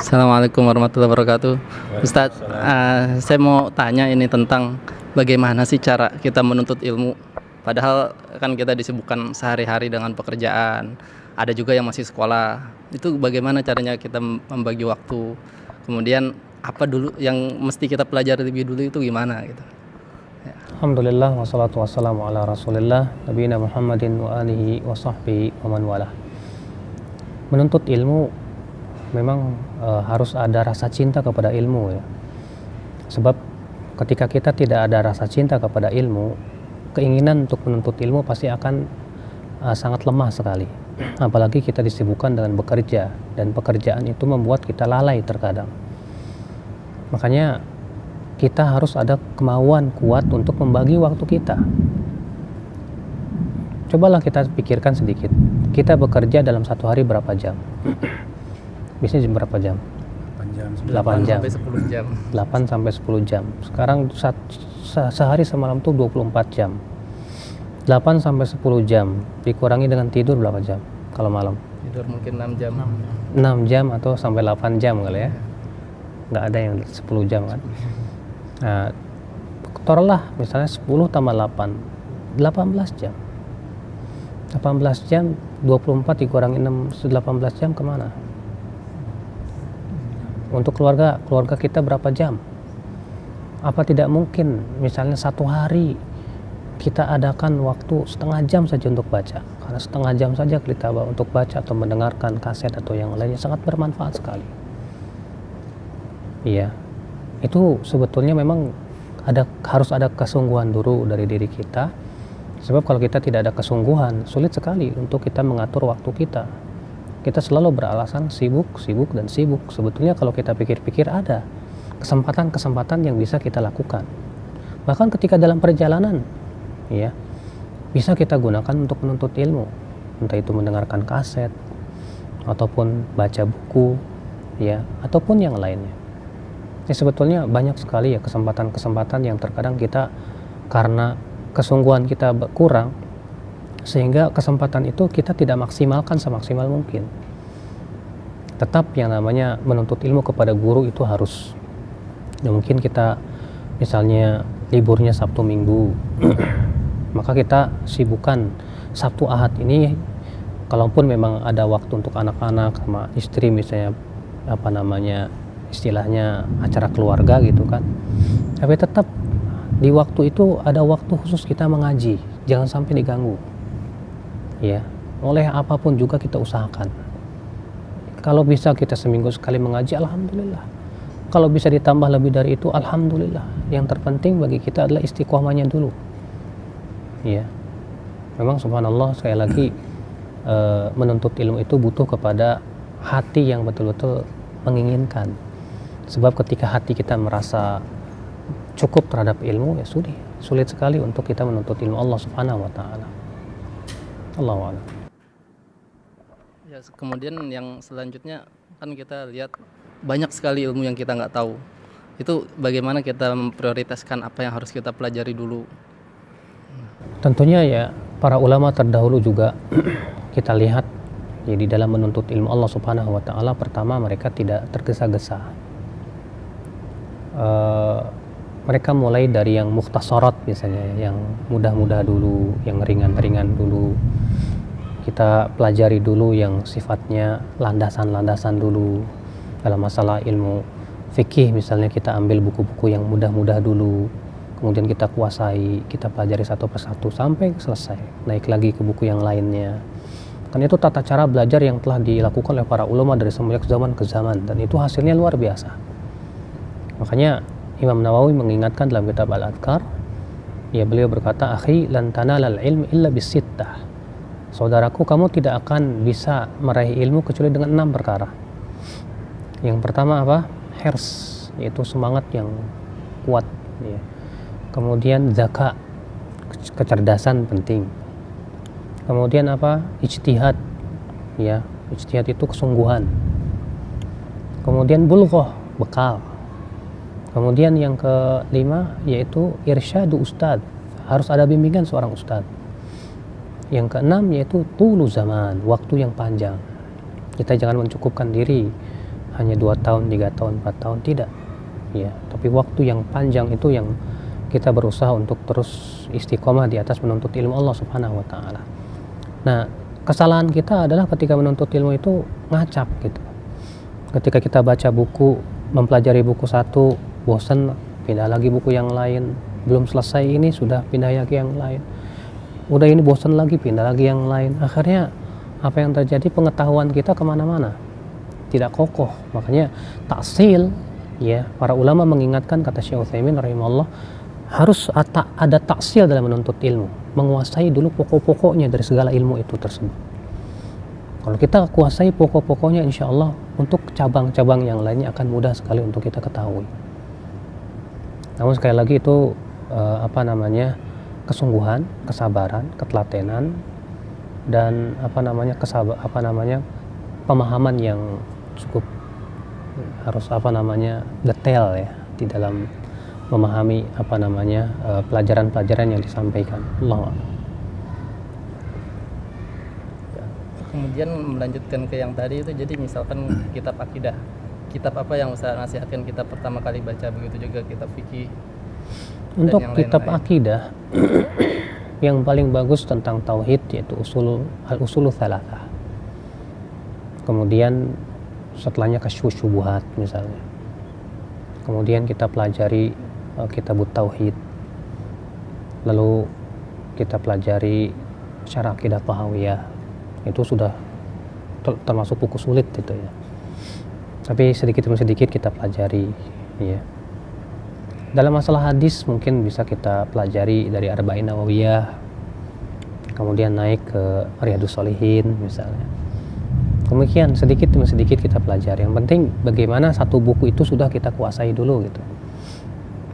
Assalamualaikum warahmatullahi wabarakatuh. Ustadz, saya mau tanya ini tentang bagaimana sih cara kita menuntut ilmu. Padahal kan kita disibukkan sehari-hari dengan pekerjaan. Ada juga yang masih sekolah. Itu bagaimana caranya kita membagi waktu. Kemudian apa dulu yang mesti kita pelajari lebih dulu itu gimana gitu. Ya. Alhamdulillah wassalatu wassalamu ala rasulillah nabiyina Muhammadin wa alihi wa sahbihi wa man walah. Menuntut ilmu memang harus ada rasa cinta kepada ilmu ya. Sebab ketika kita tidak ada rasa cinta kepada ilmu, keinginan untuk menuntut ilmu pasti akan sangat lemah sekali. Apalagi kita disibukkan dengan bekerja, dan pekerjaan itu membuat kita lalai terkadang. Makanya kita harus ada kemauan kuat untuk membagi waktu kita. Cobalah kita pikirkan sedikit. Kita bekerja dalam satu hari berapa jam? Biasanya berapa jam? 8 jam. 8 sampai 10 jam. Sekarang sehari semalam tuh 24 jam. 8 sampai 10 jam dikurangi dengan tidur berapa jam kalau malam? Tidur mungkin 6 jam. 6 jam atau sampai 8 jam kali ya. Nggak ada yang 10 jam kan. Nah, taruhlah misalnya 10 tambah 8, 18 jam. 18 jam, 24 dikurangi 6, 18 jam kemana? Untuk keluarga kita berapa jam? Apa tidak mungkin misalnya satu hari kita adakan waktu setengah jam saja untuk baca? Karena setengah jam saja kita untuk baca atau mendengarkan kaset atau yang lainnya sangat bermanfaat sekali. Iya, itu sebetulnya memang harus ada kesungguhan dulu dari diri kita. Sebab kalau kita tidak ada kesungguhan, sulit sekali untuk kita mengatur waktu kita. Kita selalu beralasan sibuk, dan sibuk. Sebetulnya kalau kita pikir-pikir ada kesempatan-kesempatan yang bisa kita lakukan. Bahkan ketika dalam perjalanan, ya, bisa kita gunakan untuk menuntut ilmu. Entah itu mendengarkan kaset, ataupun baca buku, ya, ataupun yang lainnya. Ya, sebetulnya banyak sekali ya kesempatan-kesempatan yang terkadang kita karena kesungguhan kita kurang, sehingga kesempatan itu kita tidak maksimalkan semaksimal mungkin. Tetap yang namanya menuntut ilmu kepada guru itu harus. Ya, mungkin kita misalnya liburnya Sabtu Minggu, maka kita sibukkan Sabtu Ahad ini, kalaupun memang ada waktu untuk anak-anak sama istri misalnya, istilahnya acara keluarga gitu kan. Tapi tetap di waktu itu ada waktu khusus kita mengaji, jangan sampai diganggu. Ya, oleh apapun juga kita usahakan. Kalau bisa kita seminggu sekali mengaji, alhamdulillah. Kalau bisa ditambah lebih dari itu, alhamdulillah. Yang terpenting bagi kita adalah istiqomahnya dulu. Ya, memang subhanallah sekali lagi menuntut ilmu itu butuh kepada hati yang betul-betul menginginkan. Sebab ketika hati kita merasa cukup terhadap ilmu, ya sulit sekali untuk kita menuntut ilmu Allah Subhanahu wa taala. Allahu a'lam. Ya, kemudian yang selanjutnya kan kita lihat banyak sekali ilmu yang kita nggak tahu. Itu bagaimana kita memprioritaskan apa yang harus kita pelajari dulu? Tentunya ya para ulama terdahulu juga kita lihat ya di dalam menuntut ilmu Allah Subhanahu wa taala, pertama mereka tidak tergesa-gesa. Mereka mulai dari yang mukhtasarat misalnya, yang mudah-mudah dulu, yang ringan-ringan dulu. Kita pelajari dulu yang sifatnya landasan-landasan dulu. Dalam masalah ilmu fikih misalnya, kita ambil buku-buku yang mudah-mudah dulu. Kemudian kita kuasai, kita pelajari satu persatu sampai selesai. Naik lagi ke buku yang lainnya. Kan itu tata cara belajar yang telah dilakukan oleh para ulama dari semenjak zaman ke zaman, dan itu hasilnya luar biasa. Makanya Imam Nawawi mengingatkan dalam kitab Al-Adhkar, ya, beliau berkata, "Akhi, lan tanalal ilm illa bisittah." Saudaraku, kamu tidak akan bisa meraih ilmu kecuali dengan 6 perkara. Yang pertama apa? Hirs, yaitu semangat yang kuat, ya. Kemudian zaka, kecerdasan penting. Kemudian apa? Ijtihad, ya. Ijtihad itu kesungguhan. Kemudian bulughah, bekal. Kemudian yang kelima yaitu irsyadu ustad, harus ada bimbingan seorang ustad. Yang keenam yaitu tulu zaman, waktu yang panjang. Kita jangan mencukupkan diri hanya 2 tahun, 3 tahun, 4 tahun, tidak. Ya, tapi waktu yang panjang itu yang kita berusaha untuk terus istiqomah di atas menuntut ilmu Allah Subhanahu wa taala. Nah, kesalahan kita adalah ketika menuntut ilmu itu ngacap gitu. Ketika kita baca buku, mempelajari buku satu, bosan, pindah lagi buku yang lain. Belum selesai ini sudah pindah lagi yang lain. Udah ini bosan lagi, pindah lagi yang lain. Akhirnya apa yang terjadi, pengetahuan kita kemana-mana, tidak kokoh. Makanya taksil, ya, para ulama mengingatkan, kata Syekh Utsaimin rahimahullah, harus ada taksil dalam menuntut ilmu, menguasai dulu pokok-pokoknya dari segala ilmu itu tersebut. Kalau kita kuasai pokok-pokoknya, insya Allah untuk cabang-cabang yang lainnya akan mudah sekali untuk kita ketahui. Namun sekali lagi itu kesungguhan, kesabaran, ketelatenan, dan pemahaman yang cukup harus detail ya di dalam memahami pelajaran-pelajaran yang disampaikan. Allah. Kemudian melanjutkan ke yang tadi itu, jadi misalkan kitab akidah, kitab apa yang Ustaz nasihatkan kita pertama kali baca, begitu juga kitab fikih. Untuk kitab akidah yang paling bagus tentang tauhid yaitu al-usulu tsalatsa. Kemudian setelahnya kasyfus syubuhat misalnya. Kemudian kita pelajari kitabut tauhid. Lalu kita pelajari syarah akidah Tahawiyah. Itu sudah termasuk buku sulit itu ya. Tapi sedikit demi sedikit kita pelajari ya. Dalam masalah hadis mungkin bisa kita pelajari dari Arba'in Nawawiyah, kemudian naik ke Riyadhus Shalihin misalnya. Demikian sedikit demi sedikit kita pelajari. Yang penting bagaimana satu buku itu sudah kita kuasai dulu gitu.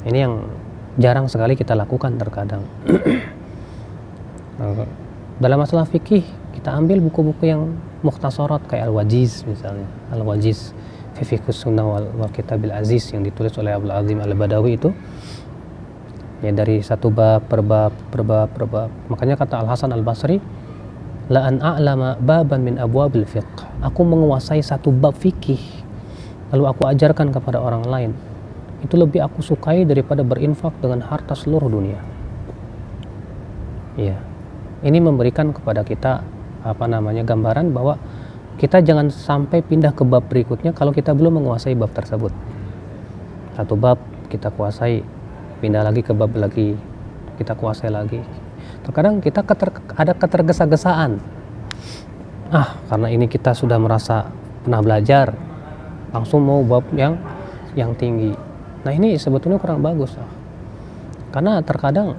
Ini yang jarang sekali kita lakukan terkadang. Dalam masalah fikih kita ambil buku-buku yang mukhtasarat kayak Al-Wajiz misalnya. Al-Wajiz fi Fiqhus Sunnah wal Kitabil Aziz yang ditulis oleh Abdul Azim Al-Badawi itu ya, dari satu bab per bab. Makanya kata Al-Hasan Al-Basri, la an a'lama baban min abwabil fiqh. Aku menguasai satu bab fikih lalu aku ajarkan kepada orang lain, itu lebih aku sukai daripada berinfak dengan harta seluruh dunia. Iya. Ini memberikan kepada kita gambaran bahwa kita jangan sampai pindah ke bab berikutnya kalau kita belum menguasai bab tersebut. Satu bab kita kuasai, pindah lagi ke bab lagi, kita kuasai lagi. Terkadang kita ada ketergesa-gesaan. Karena ini kita sudah merasa pernah belajar, langsung mau bab yang tinggi. Nah ini sebetulnya kurang bagus. Karena terkadang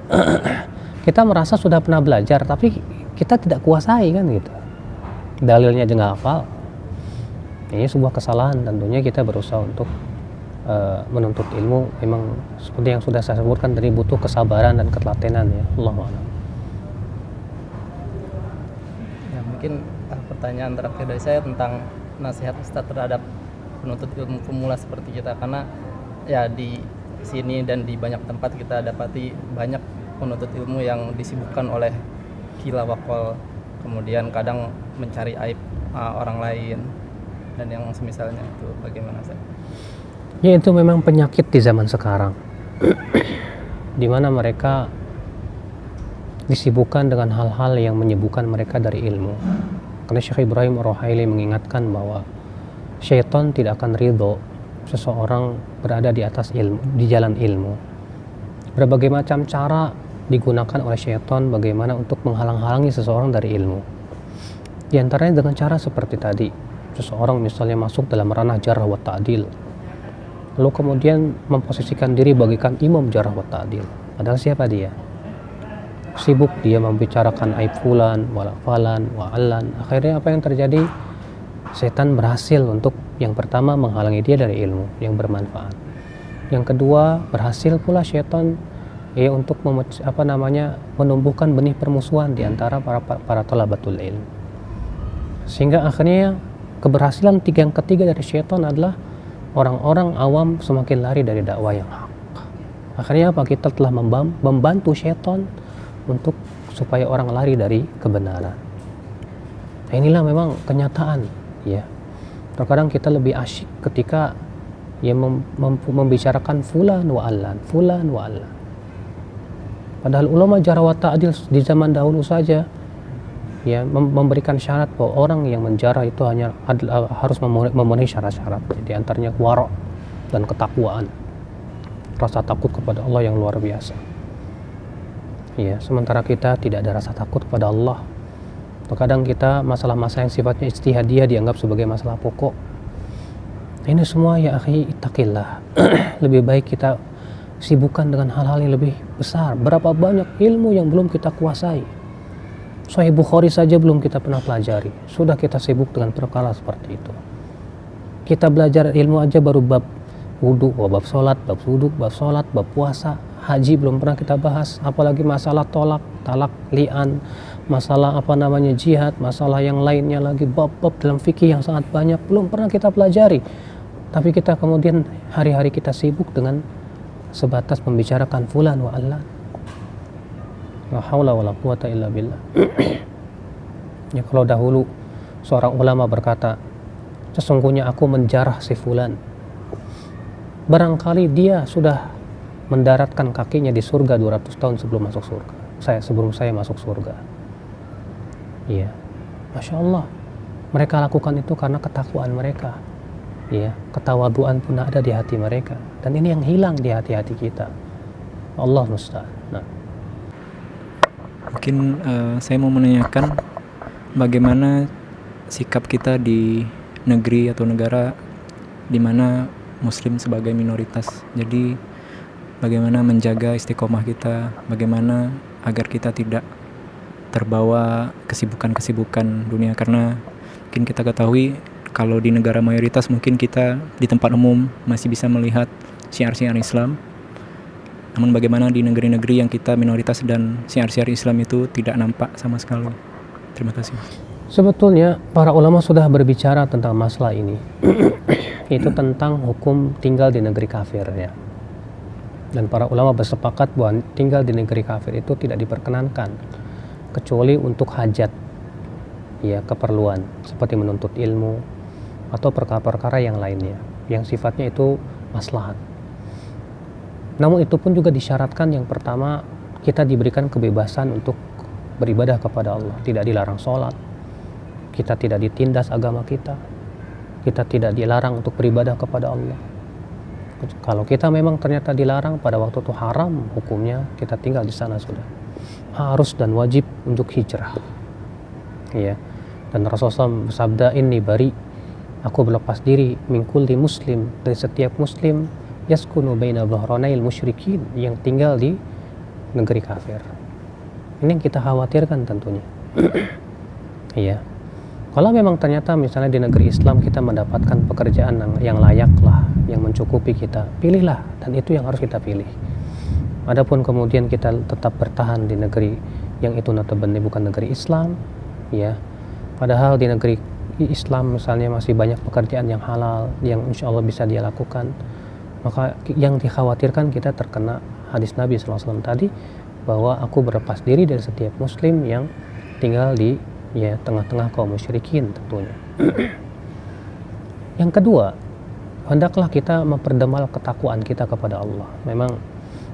kita merasa sudah pernah belajar, tapi kita tidak kuasai kan gitu. Dalilnya aja nggak hafal. Ini sebuah kesalahan. Tentunya kita berusaha untuk menuntut ilmu memang seperti yang sudah saya sebutkan tadi, butuh kesabaran dan ketelatenan ya. Allahu a'lam. Ya, mungkin pertanyaan terakhir dari saya tentang nasihat Ustadz terhadap penuntut ilmu pemula seperti kita, karena ya di sini dan di banyak tempat kita dapati banyak penuntut ilmu yang disibukkan oleh gila wakol, kemudian kadang mencari aib orang lain dan yang semisalnya itu. Bagaimana Ustaz? Ya itu memang penyakit di zaman sekarang di mana mereka disibukkan dengan hal-hal yang menyibukkan mereka dari ilmu. Karena Syekh Ibrahim Ar-Ruhaili mengingatkan bahwa syaitan tidak akan ridho seseorang berada di atas ilmu, di jalan ilmu. Berbagai macam cara digunakan oleh syaitan bagaimana untuk menghalang-halangi seseorang dari ilmu. Di antaranya dengan cara seperti tadi, seseorang misalnya masuk dalam ranah jarh wa ta'dil, lalu kemudian memposisikan diri bagaikan imam jarh wa ta'dil. Padahal siapa dia? Sibuk dia membicarakan aib fulan, wala falan, wa'alan. Akhirnya apa yang terjadi? Setan berhasil untuk yang pertama menghalangi dia dari ilmu yang bermanfaat. Yang kedua, berhasil pula syaitan untuk menumbuhkan benih permusuhan di antara para thalabatul ilm. Sehingga akhirnya keberhasilan yang ketiga dari syaitan adalah orang-orang awam semakin lari dari dakwah yang hak. Akhirnya apa? Kita telah membantu syaitan untuk supaya orang lari dari kebenaran. Nah, inilah memang kenyataan ya. Terkadang kita lebih asyik ketika membicarakan fulan wa allan, fulan wa allan. Padahal ulama jarh wa ta'dil di zaman dahulu saja ya memberikan syarat bahwa orang yang menjarah itu hanya harus memenuhi syarat-syarat. Di antaranya wara' dan ketakwaan, rasa takut kepada Allah yang luar biasa. Ya, sementara kita tidak ada rasa takut kepada Allah. Terkadang kita masalah-masalah yang sifatnya ijtihadiyah dianggap sebagai masalah pokok. Ini semua ya akhi, ittaqillah. Lebih baik kita sibukkan dengan hal-hal yang lebih besar. Berapa banyak ilmu yang belum kita kuasai. Sahih Bukhari saja belum kita pernah pelajari, sudah kita sibuk dengan perkara seperti itu. Kita belajar ilmu aja baru bab wudu, bab sholat, bab wudu, bab sholat, bab puasa, haji belum pernah kita bahas. Apalagi masalah talak, li'an, masalah jihad, masalah yang lainnya lagi, bab-bab dalam fikih yang sangat banyak belum pernah kita pelajari. Tapi kita kemudian hari-hari kita sibuk dengan sebatas membicarakan fulan wa allan. La haula wala quwata illa billah. Ya, kalau dahulu seorang ulama berkata, sesungguhnya aku menjarah si fulan, barangkali dia sudah mendaratkan kakinya di surga 200 tahun sebelum saya masuk surga. Iya, Masya Allah, mereka lakukan itu karena ketakwaan mereka. Ya, ketawaduan pun ada di hati mereka, dan ini yang hilang di hati-hati kita. Allah musta'an. Nah, mungkin saya mau menanyakan bagaimana sikap kita di negeri atau negara di mana Muslim sebagai minoritas. Jadi bagaimana menjaga istiqomah kita, bagaimana agar kita tidak terbawa kesibukan-kesibukan dunia, karena mungkin kita ketahui kalau di negara mayoritas mungkin kita di tempat umum masih bisa melihat syiar-syiar Islam. Namun bagaimana di negeri-negeri yang kita minoritas dan syiar-syiar Islam itu tidak nampak sama sekali. Terima kasih. Sebetulnya para ulama sudah berbicara tentang masalah ini. Itu tentang hukum tinggal di negeri kafir ya. Dan para ulama bersepakat bahwa tinggal di negeri kafir itu tidak diperkenankan kecuali untuk hajat, ya, keperluan seperti menuntut ilmu atau perkara-perkara yang lainnya yang sifatnya itu maslahat. Namun itu pun juga disyaratkan, yang pertama kita diberikan kebebasan untuk beribadah kepada Allah, tidak dilarang sholat, kita tidak ditindas agama kita tidak dilarang untuk beribadah kepada Allah. Kalau kita memang ternyata dilarang pada waktu itu haram hukumnya, kita tinggal di sana sudah. Harus dan wajib untuk hijrah. Ya. Dan Rasulullah bersabda, "Inni bari, aku berlepas diri min kulli muslim, dari setiap muslim yaskunu baina dhahranail musyrikin, yang tinggal di negeri kafir." Ini yang kita khawatirkan tentunya. Iya. Kalau memang ternyata misalnya di negeri Islam kita mendapatkan pekerjaan yang layak lah, yang mencukupi kita, pilihlah, dan itu yang harus kita pilih. Adapun kemudian kita tetap bertahan di negeri yang itu notabene bukan negeri Islam, ya, padahal di negeri Islam misalnya masih banyak pekerjaan yang halal yang insya Allah bisa dia lakukan, maka yang dikhawatirkan kita terkena hadis Nabi SAW tadi, bahwa aku berlepas diri dari setiap muslim yang tinggal di tengah-tengah kaum musyrikin tentunya. Yang kedua, hendaklah kita memperdalam ketakwaan kita kepada Allah. Memang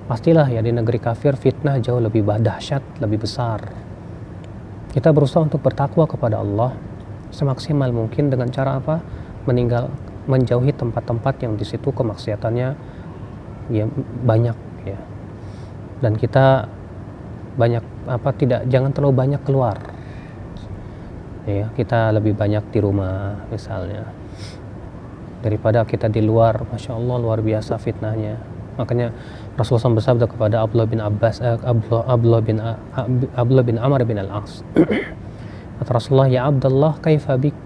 pastilah ya di negeri kafir fitnah jauh lebih dahsyat, lebih besar. Kita berusaha untuk bertakwa kepada Allah semaksimal mungkin dengan cara apa? Menjauhi tempat-tempat yang di situ kemaksiatannya ya banyak ya. Dan kita jangan terlalu banyak keluar. Ya, kita lebih banyak di rumah misalnya. Daripada kita di luar, Masya Allah luar biasa fitnahnya. Makanya Rasulullah SAW bersabda kepada Abdullah bin Amr bin Al-As. Kata Rasulullah, "Ya Abdullah, kaifa bik?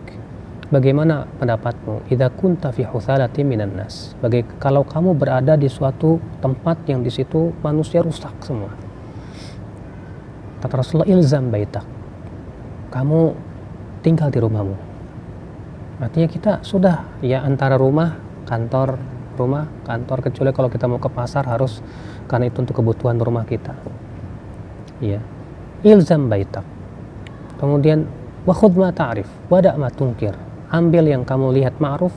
Bagaimana pendapatmu? Idza kunta fi huthalati minan nas." Kalau kamu berada di suatu tempat yang di situ manusia rusak semua. Kata Rasulullah, "Ilzam baitak." Kamu tinggal di rumahmu. Artinya kita sudah ya antara rumah, kantor, kecuali kalau kita mau ke pasar harus, karena itu untuk kebutuhan rumah kita. Ya. Ilzam baitak. Kemudian wa khudh ma ta'rif wa da' ma tunkir. ambil yang kamu lihat ma'ruf,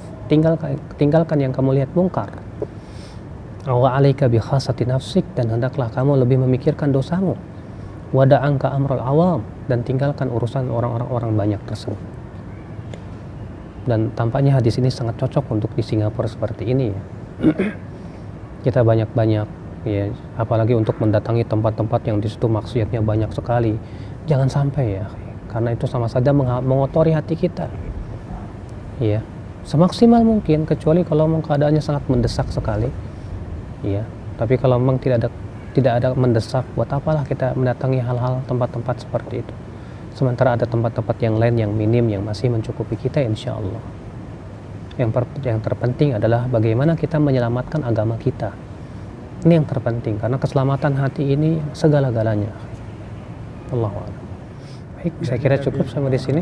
tinggalkan yang kamu lihat mungkar. Wa 'alaika bi khasati nafsik, dan hendaklah kamu lebih memikirkan dosamu. Wada'anka amrul awam, dan tinggalkan urusan orang-orang banyak tersebut. Dan tampaknya hadis ini sangat cocok untuk di Singapura seperti ini ya. Kita banyak-banyak ya, apalagi untuk mendatangi tempat-tempat yang di situ maksiatnya banyak sekali. Jangan sampai ya, karena itu sama saja mengotori hati kita. Ya, semaksimal mungkin, kecuali kalau memang keadaannya sangat mendesak sekali. Ya, tapi kalau memang tidak ada mendesak, buat apalah kita mendatangi hal-hal tempat-tempat seperti itu. Sementara ada tempat-tempat yang lain yang minim yang masih mencukupi kita, insya Allah. Yang terpenting adalah bagaimana kita menyelamatkan agama kita. Ini yang terpenting, karena keselamatan hati ini segala-galanya. Allahu a'lam. Baik, saya kira cukup sampai di sini.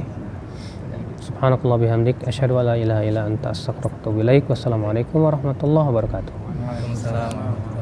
Subhanakallah bihamdik, asyhadu an la ilaha illa anta, astaghfiruka wa atubu ilaik. Wassalamualaikum warahmatullahi wabarakatuh. Waalaikumsalam.